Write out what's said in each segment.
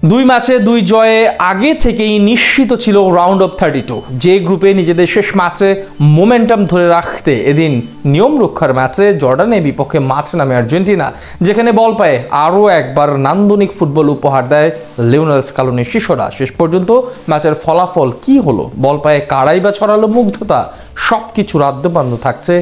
দুই ম্যাচে দুই জয়ে আগে থেকেই নিশ্চিত ছিল রাউন্ড অফ 32। যে গ্রুপে নিজেদের শেষ ম্যাচে মোমেন্টাম ধরে রাখতে এদিন নিয়ম রক্ষার ম্যাচে জর্ডানের বিপক্ষে মাঠে নামে আর্জেন্টিনা, যেখানে বল পায়ে আরও একবার নান্দনিক ফুটবল উপহার দেয় লিওনেল স্কালোনির শিষ্যরা। শেষ পর্যন্ত ম্যাচের ফলাফল কি হলো, বল পায়ে কারাই বা ছড়ালো মুগ্ধতা, সবকিছু রাদ্যবান্ধ থাকছে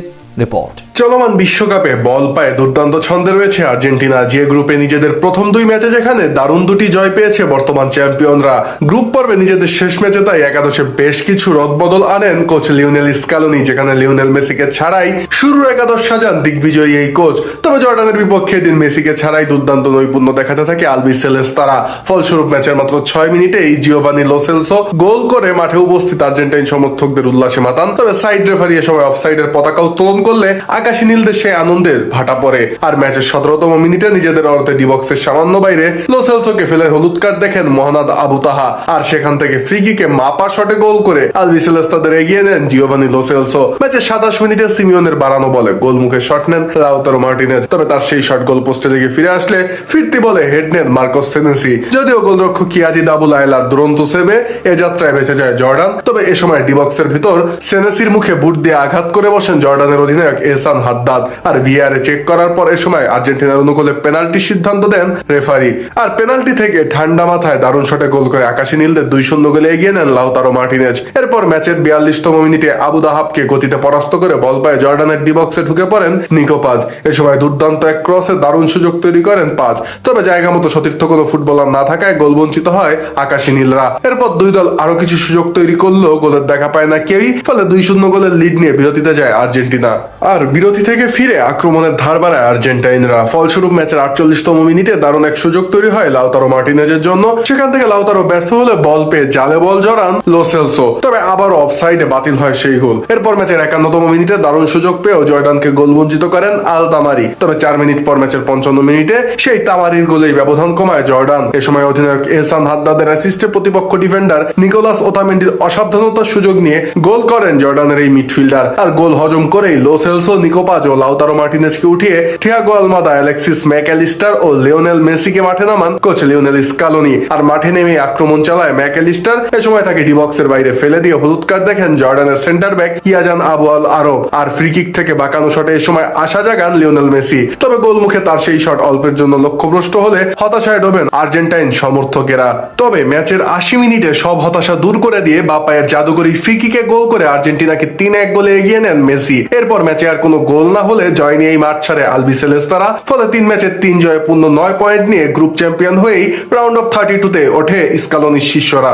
রিপোর্ট। চলমান বিশ্বকাপে বল পায়ে দুর্দান্ত ছন্দে রয়েছে আর্জেন্টিনা। যে গ্রুপে নিজেদের প্রথম দুই ম্যাচে যেখানে দারুণ দুটি জয় পেয়েছে বর্তমান চ্যাম্পিয়নরা, গ্রুপ পর্বে নিজেদের শেষ ম্যাচে তাই একাদশে বেশ কিছু রদবদল আনেন কোচ লিওনেল স্কালোনি, যেখানে লিওনেল মেসিকে ছাড়াই শুরুর একাদশ সাজান দিগ্বিজয়ী এই কোচ। তবে জর্ডানের বিপক্ষে দিন মেসিকে ছাড়াই দুর্দান্ত নৈপুণ্য দেখাতে থাকে আলবিসেলেস্তারা। ফলস্বরূপ ম্যাচের মাত্র 6 মিনিটেই জিওভানি লো সেলসো গোল করে মাঠে উপস্থিত আর্জেন্টাইন সমর্থকদের উল্লাসে মাতান। তবে সাইড রেফারি এ সময় অফসাইডের পতাকা উত্তোলন করলে আকাশী নীলদের সেই আনন্দের ভাটা পড়ে। আর ম্যাচের 17তম মিনিটে নিজেদের অর্ধে ডি বক্সের সামান্য বাইরে লো সেলসোকে ফেলে হলুদ কার্ড দেখেন মোহাম্মদ আবু তাহা। আর সেখান থেকে ফ্রি কিকে মাপা শটে গোল করে আলবিসেলেস্তাদের এগিয়ে নেন জিওভানি লো সেলসো। ম্যাচের 27 মিনিটে সিমিওনের বাড়ানো বলে গোল মুখে শট নেন লাউতারো মার্টিনেজ। তবে তার সেই শট গোল পোস্টে লেগে ফিরে আসলে ফিরতি বলে হেড নেন মার্কোস সেনেসি। যদিও গোলরক্ষক কিয়াজি দাবুল আয়লার দুরন্ত সেভে এ যাত্রায় বেঁচে যায় জর্ডান। তবে এ সময় ডি বক্সের ভিতর সেনেসির মুখে বুট দিয়ে আঘাত করে বসেন জর্ডানের অধিনায়ক এহসান হাদ্দাদ। আর ভিআরে চেক করার পর এ সময় আর্জেন্টিনার অনুকূলে পেনাল্টি সিদ্ধান্ত দেন রেফারি। আর পেনাল্টি থেকে ঠান্ডা মাথায় দারুণ শটে গোল করে আকাশী নীলদের 2-0 গোলে এগিয়ে নেন লাউতারো মার্টিনেজ। এরপর ম্যাচের 42তম মিনিটে আবু দাহাবকে গতিতে পরাস্ত করে বল পায়ে জর্ডানের ডি বক্সে ঢুকে পড়েন নিকো পাজ। এ সময় দুর্দান্ত এক ক্রসে দারুণ সুযোগ তৈরি করেন পাজ। তবে জায়গা মতো সতীর্থ কোনো ফুটবলার না থাকায় গোল বঞ্চিত হয় আকাশী নীলরা। এরপর দুই দল আরো কিছু সুযোগ তৈরি করলেও গোলের দেখা পায় না কেউই। ফলে 2-0 গোলের লিড নিয়ে বিরতিতে যায় আর্জেন্টিনা। আর বিরতি থেকে ফিরে আক্রমণের ধার বাড়ায় আর্জেন্টাইনরা। ফলস্বরূপ ম্যাচের 48তম মিনিটে দারুণ এক সুযোগ তৈরি হয় লাউতারো মার্টিনেজের জন্য। সেখান থেকে লাউতারো ব্যর্থ হলে বল পেয়ে জালে বল জড়ান লো সেলসো। তবে আবারও অফসাইডে বাতিল হয় সেই গোল। এরপর ম্যাচের 51তম মিনিটে দারুণ সুযোগ পেয়েও জর্ডানকে গোল বঞ্চিত করেন আল তামারি। তবে 4 মিনিট পর ম্যাচের 55 মিনিটে সেই তামারির গোলেই ব্যবধান কমায় জর্ডান। এ সময় অধিনায়ক এহসান হাদ্দাদের অ্যাসিস্টে প্রতিপক্ষ ডিফেন্ডার নিকোলাস ওতামেন্ডির অসাবধানতার সুযোগ নিয়ে গোল করেন জর্ডানের এই মিডফিল্ডার। আর গোল হজম করেই লো সেলসো, নিকো পাজ ও লাউতারো মার্টিনেজকে উঠিয়ে থিয়াগো আলমাদা, অ্যালেক্সিস ম্যাকঅ্যালিস্টার ও লিওনেল মেসিকে মাঠে নামান কোচ লিওনেল স্কালোনি। আর মাঠে নেমে আক্রমণ চালায় ম্যাকঅ্যালিস্টার। এ সময় তাকে ডি বক্সের বাইরে ফেলে দিয়ে হলুদ কার্ড দেখেন জর্ডানের সেন্টার ব্যাক ইয়াজান আবু আল আরব। আর ফ্রি কিক থেকে বাঁকানো শটে এ সময় আশা জাগান লিওনেল মেসি। তবে গোল মুখে তার সেই শট অল্পের জন্য লক্ষ্যভ্রষ্ট হলে হতাশায় ডোবেন আর্জেন্টাইন সমর্থকেরা। তবে ম্যাচের 80 মিনিটে সব হতাশা দূর করে দিয়ে বাপায়ের জাদুকরী ফ্রি কিকে গোল করে আর্জেন্টিনাকে 3-1 গোলে এগিয়ে নেন মেসি। এরপর ম্যাচে আর কোনো গোল না হলে জয় নিয়েই মাঠ ছাড়ে আলবিসেলেস্তারা। ফলে 3 ম্যাচে 3 জয়ে পূর্ণ 9 পয়েন্ট নিয়ে গ্রুপ চ্যাম্পিয়ন হয়েই রাউন্ড অফ 32-তে ওঠে স্কালোনির শিষ্যরা।